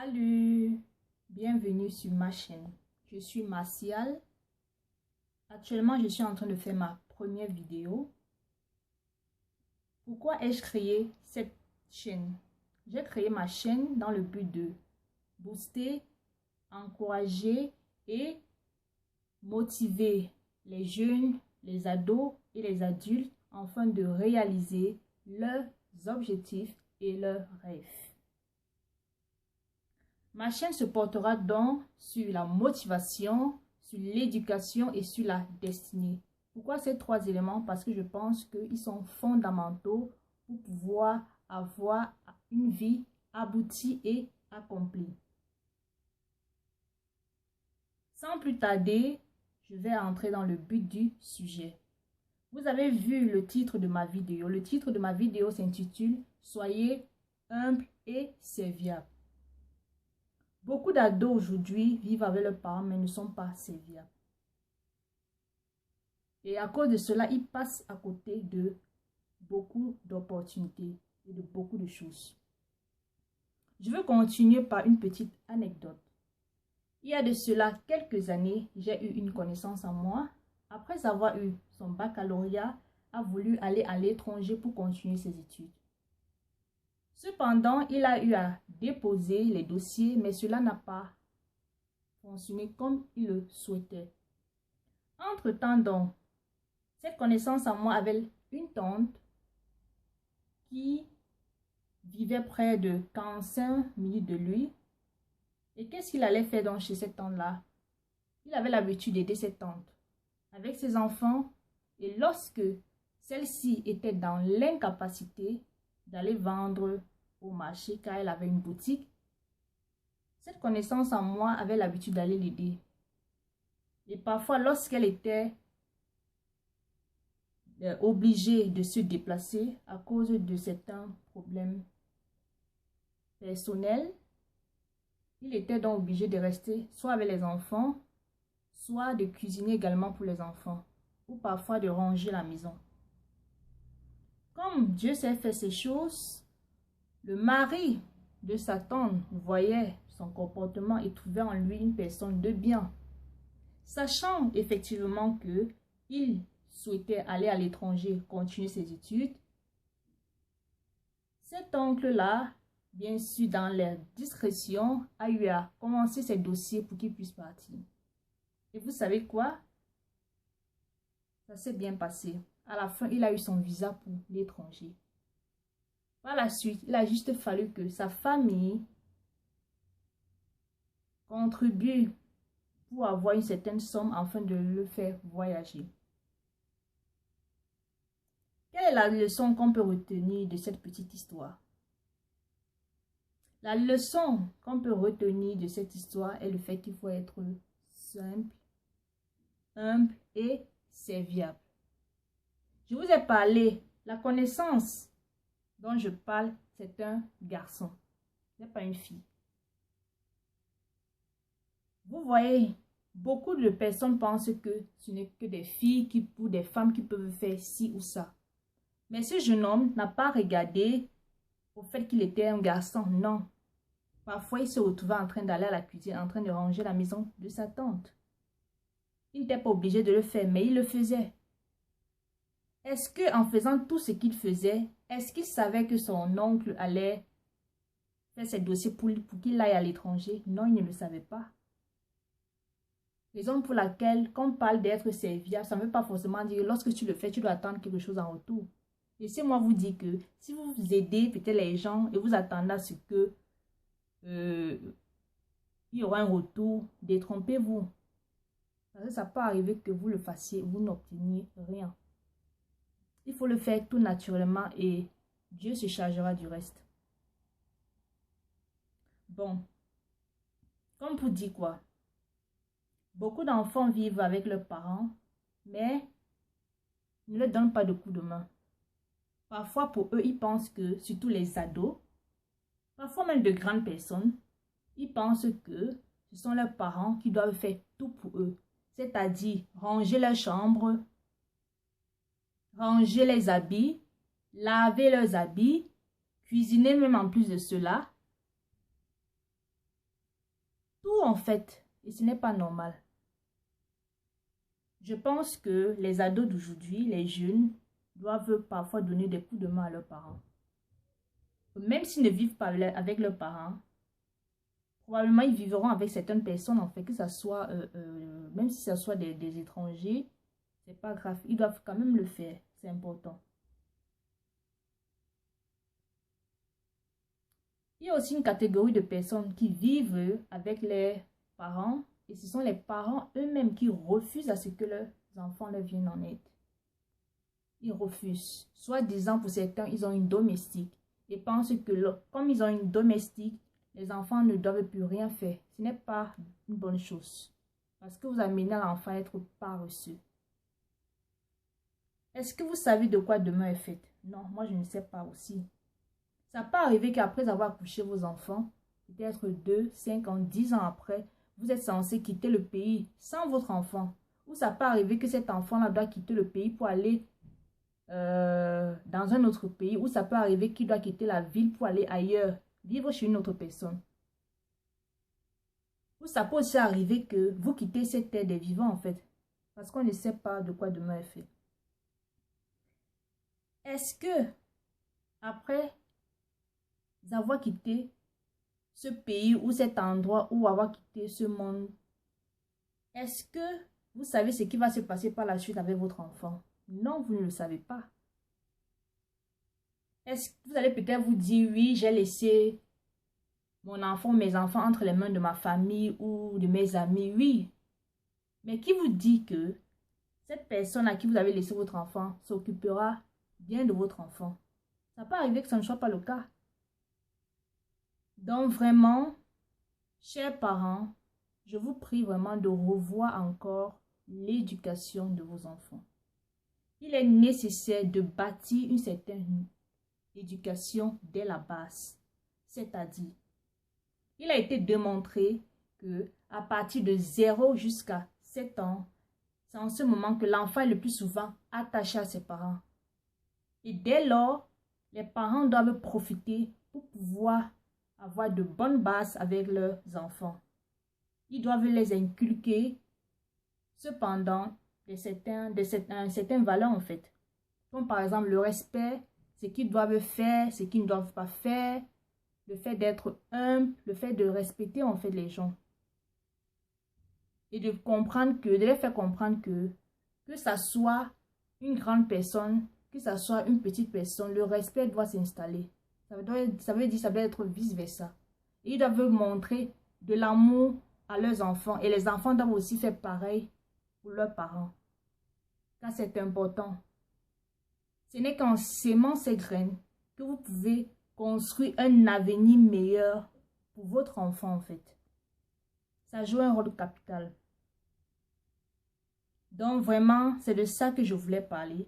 Salut, bienvenue sur ma chaîne. Je suis Martial. Actuellement, je suis en train de faire ma première vidéo. Pourquoi ai-je créé cette chaîne? J'ai créé ma chaîne dans le but de booster, encourager et motiver les jeunes, les ados et les adultes afin de réaliser leurs objectifs et leurs rêves. Ma chaîne se portera donc sur la motivation, sur l'éducation et sur la destinée. Pourquoi ces trois éléments? Parce que je pense qu'ils sont fondamentaux pour pouvoir avoir une vie aboutie et accomplie. Sans plus tarder, je vais entrer dans le but du sujet. Vous avez vu le titre de ma vidéo. Le titre de ma vidéo s'intitule « Soyez humble et serviable ». Beaucoup d'ados aujourd'hui vivent avec leurs parents mais ne sont pas serviables. Et à cause de cela, ils passent à côté de beaucoup d'opportunités et de beaucoup de choses. Je veux continuer par une petite anecdote. Il y a de cela quelques années, j'ai eu une connaissance en moi. Après avoir eu son baccalauréat, a voulu aller à l'étranger pour continuer ses études. Cependant, il a eu à déposer les dossiers, mais cela n'a pas fonctionné comme il le souhaitait. Entre-temps, donc, cette connaissance en moi avait une tante qui vivait près de 45 minutes de lui. Et qu'est-ce qu'il allait faire donc chez cette tante-là? Il avait l'habitude d'aider cette tante avec ses enfants. Et lorsque celle-ci était dans l'incapacité d'aller vendre au marché car elle avait une boutique, cette connaissance en moi avait l'habitude d'aller l'aider. Et parfois, lorsqu'elle était obligée de se déplacer à cause de certains problèmes personnels, il était donc obligé de rester soit avec les enfants, soit de cuisiner également pour les enfants, ou parfois de ranger la maison. Comme Dieu sait faire ces choses, le mari de sa tante voyait son comportement et trouvait en lui une personne de bien. Sachant effectivement qu'il souhaitait aller à l'étranger, continuer ses études, cet oncle-là, bien sûr dans la discrétion, a eu à commencer ses dossiers pour qu'il puisse partir. Et vous savez quoi? Ça s'est bien passé. À la fin, il a eu son visa pour l'étranger. Par la suite, il a juste fallu que sa famille contribue pour avoir une certaine somme afin de le faire voyager. Quelle est la leçon qu'on peut retenir de cette petite histoire? La leçon qu'on peut retenir de cette histoire est le fait qu'il faut être simple, humble et serviable. Je vous ai parlé, la connaissance dont je parle, c'est un garçon, ce n'est pas une fille. Vous voyez, beaucoup de personnes pensent que ce n'est que des filles ou des femmes qui peuvent faire ci ou ça. Mais ce jeune homme n'a pas regardé au fait qu'il était un garçon, non. Parfois, il se retrouvait en train d'aller à la cuisine, en train de ranger la maison de sa tante. Il n'était pas obligé de le faire, mais il le faisait. Est-ce qu'en faisant tout ce qu'il faisait, est-ce qu'il savait que son oncle allait faire ses dossiers pour qu'il aille à l'étranger? Non, il ne le savait pas. Raison pour laquelle, quand on parle d'être serviable, ça ne veut pas forcément dire que lorsque tu le fais, tu dois attendre quelque chose en retour. Laissez-moi vous dire que si vous aidez peut-être les gens et vous attendez à ce que il y aura un retour, détrompez-vous. Parce que ça peut arriver que vous le fassiez, vous n'obteniez rien. Il faut le faire tout naturellement et Dieu se chargera du reste. Bon, comme pour dire quoi? Beaucoup d'enfants vivent avec leurs parents, mais ne leur donnent pas de coup de main. Parfois, pour eux, ils pensent que, surtout les ados, parfois même de grandes personnes, ils pensent que ce sont leurs parents qui doivent faire tout pour eux. C'est-à-dire ranger leur chambre, ranger les habits, laver leurs habits, cuisiner même en plus de cela. en fait. Et ce n'est pas normal. Je pense que les ados d'aujourd'hui, les jeunes, doivent parfois donner des coups de main à leurs parents. Même s'ils ne vivent pas avec leurs parents, probablement ils vivront avec certaines personnes, en fait, que ce soit, même si ce soit des étrangers, c'est pas grave. Ils doivent quand même le faire. C'est important. Il y a aussi une catégorie de personnes qui vivent avec les parents et ce sont les parents eux-mêmes qui refusent à ce que leurs enfants leur viennent en aide. Ils refusent. Soit disant pour certains, ils ont une domestique et pensent que comme ils ont une domestique, les enfants ne doivent plus rien faire. Ce n'est pas une bonne chose parce que vous amenez l'enfant à être paresseux. Est-ce que vous savez de quoi demain est faite? Non, moi je ne sais pas aussi. Ça peut arriver qu'après avoir accouché vos enfants, peut-être 2, 5 ans, 10 ans après, vous êtes censé quitter le pays sans votre enfant. Ou ça peut arriver que cet enfant-là doit quitter le pays pour aller dans un autre pays. Ou ça peut arriver qu'il doit quitter la ville pour aller ailleurs, vivre chez une autre personne. Ou ça peut aussi arriver que vous quittez cette terre des vivants en fait. Parce qu'on ne sait pas de quoi demain est fait. Est-ce que après avoir quitté ce pays ou cet endroit ou avoir quitté ce monde, est-ce que vous savez ce qui va se passer par la suite avec votre enfant? Non, vous ne le savez pas. Est-ce que vous allez peut-être vous dire, oui, j'ai laissé mon enfant, mes enfants entre les mains de ma famille ou de mes amis, oui. Mais qui vous dit que cette personne à qui vous avez laissé votre enfant s'occupera bien de votre enfant? Ça peut arriver que ce ne soit pas le cas. Donc vraiment, chers parents, je vous prie vraiment de revoir encore l'éducation de vos enfants. Il est nécessaire de bâtir une certaine éducation dès la base. C'est-à-dire, il a été démontré que à partir de 0 jusqu'à 7 ans, c'est en ce moment que l'enfant est le plus souvent attaché à ses parents. Et dès lors, les parents doivent profiter pour pouvoir avoir de bonnes bases avec leurs enfants. Ils doivent les inculquer, cependant, certaines valeurs en fait. Comme par exemple le respect, ce qu'ils doivent faire, ce qu'ils ne doivent pas faire, le fait d'être humble, le fait de respecter en fait les gens. Et de les faire comprendre que ça soit une grande personne, que ça soit une petite personne, le respect doit s'installer. Ça veut dire ça doit être vice-versa. Et ils doivent montrer de l'amour à leurs enfants. Et les enfants doivent aussi faire pareil pour leurs parents. Car c'est important. Ce n'est qu'en sémant ces graines que vous pouvez construire un avenir meilleur pour votre enfant en fait. Ça joue un rôle capital. Donc vraiment, c'est de ça que je voulais parler.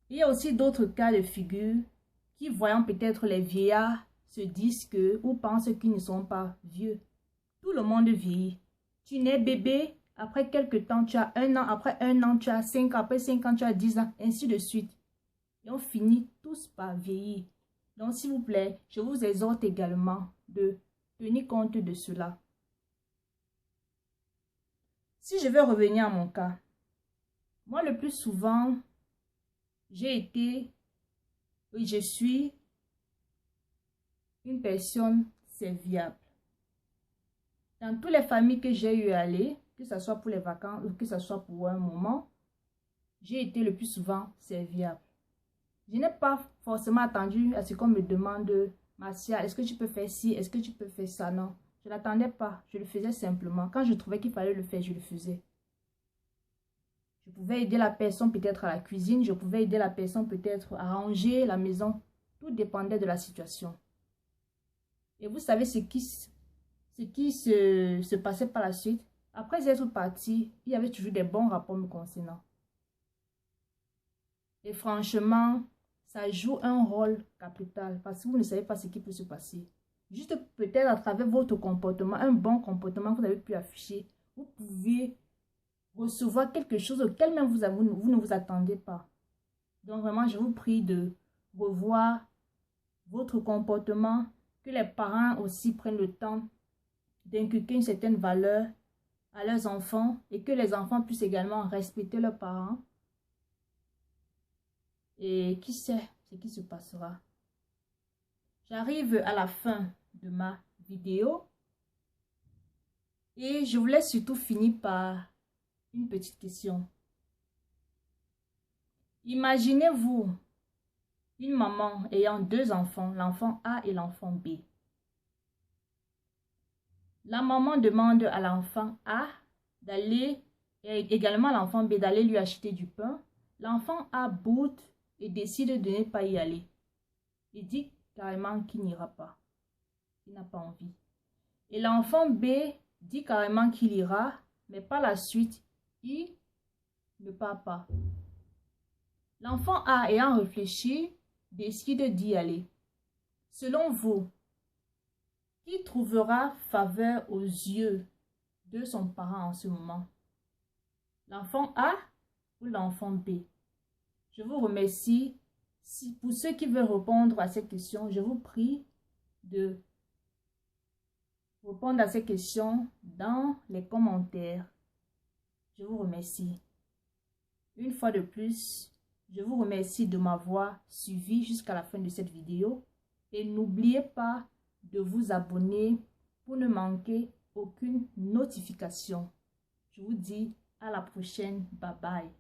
Il y a aussi d'autres cas de figure qui, voyant peut-être les vieillards, se disent que ou pensent qu'ils ne sont pas vieux. Tout le monde vieillit. Tu nais bébé, après quelques temps, tu as 1 an, après 1 an, tu as 5 ans, après 5 ans, tu as 10 ans, ainsi de suite. Et on finit tous par vieillir. Donc, s'il vous plaît, je vous exhorte également de tenir compte de cela. Si je veux revenir à mon cas, moi le plus souvent, je suis une personne serviable. Dans toutes les familles que j'ai eu à aller, que ce soit pour les vacances ou que ce soit pour un moment, j'ai été le plus souvent serviable. Je n'ai pas forcément attendu à ce qu'on me demande, Marcia, est-ce que tu peux faire ci, est-ce que tu peux faire ça? Non, je n'attendais pas, je le faisais simplement. Quand je trouvais qu'il fallait le faire, je le faisais. Je pouvais aider la personne peut-être à la cuisine, je pouvais aider la personne peut-être à ranger la maison. Tout dépendait de la situation. Et vous savez ce qui se passait par la suite? Après être parti, il y avait toujours des bons rapports me concernant. Et franchement, ça joue un rôle capital parce que vous ne savez pas ce qui peut se passer. Juste peut-être à travers votre comportement, un bon comportement que vous avez pu afficher, vous pouvez recevoir quelque chose auquel même vous ne vous attendez pas. Donc vraiment, je vous prie de revoir votre comportement, que les parents aussi prennent le temps d'inculquer une certaine valeur à leurs enfants et que les enfants puissent également respecter leurs parents. Et qui sait ce qui se passera. J'arrive à la fin de ma vidéo et je voulais surtout finir par une petite question. Imaginez-vous une maman ayant deux enfants, l'enfant A et l'enfant B. La maman demande à l'enfant A d'aller, et également à l'enfant B d'aller lui acheter du pain. L'enfant A boude et décide de ne pas y aller. Il dit carrément qu'il n'ira pas. Il n'a pas envie. Et l'enfant B dit carrément qu'il ira, mais par la suite, il ne part pas. L'enfant A, ayant réfléchi, décide d'y aller. Selon vous, qui trouvera faveur aux yeux de son parent en ce moment? L'enfant A ou l'enfant B? Je vous remercie. Pour ceux qui veulent répondre à cette question, je vous prie de répondre à ces questions dans les commentaires. Je vous remercie. Une fois de plus, je vous remercie de m'avoir suivi jusqu'à la fin de cette vidéo. Et n'oubliez pas de vous abonner pour ne manquer aucune notification. Je vous dis à la prochaine. Bye bye.